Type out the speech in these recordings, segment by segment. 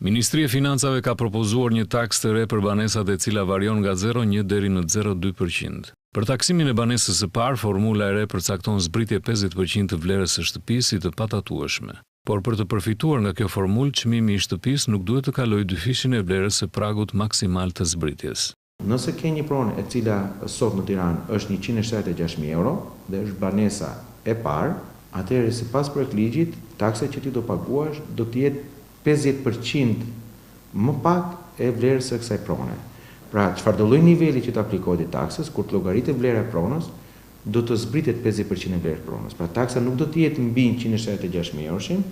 Ministria e Financave ka propozuar një taksë të re për banesat e cila varion nga 0,1 deri në 0,2%. Për taksimin e banesës së parë, formula e re përcakton zbritje 50% të vlerës së shtëpisë si të patatueshme. Por për të përfituar nga kjo formulë, çmimi i shtëpisë nuk duhet të kalojë dyfishin e vlerës së pragut maksimal të zbritjes. Nëse ke një pronë e cila sot në Tiranë është 176.000 euro dhe është banesa e parë, atëherë sipas projektligjit, taksa që ti do paguash do të jetë 50% më pak e vlerës së kësaj prone. Pra, çfarëdo lloj niveli që të aplikohet i taksës, kur të llogaritet vlera e pronës, do të zbritet 50% e vlerës pronës. Pra, taksa nuk do të jetë mbi 176.000 euroshin,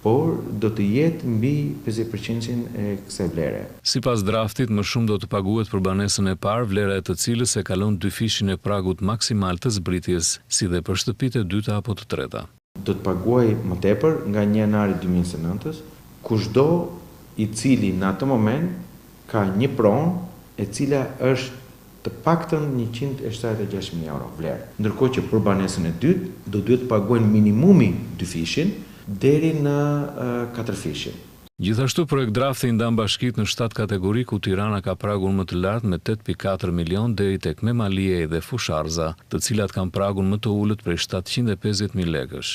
por do të jetë mbi 50% e kësaj vlere. Sipas draftit, më shumë do të paguhet për banesën e parë, vlera e të cilës e kalon dyfishin e pragut maksimal të zbritjes, si dhe për shtëpitë e dyta apo të treta. Do të paguaj më tepër nga 1 janari 2029, kushdo i cili në atë moment ka një pronë e cila është të paktën 176.000 euro vlerë. Ndërkohë që për banesën e dytë do duhet të paguajnë minimumi dyfishin deri në 4 fishin. Gjithashtu projekt drafti i ndan bashkitë në 7 kategori ku Tirana ka pragun më të lartë me 8.4 milion deri tek Memalije dhe Fusharza, të cilat kanë pragun më të ulët prej 750.000 lekësh.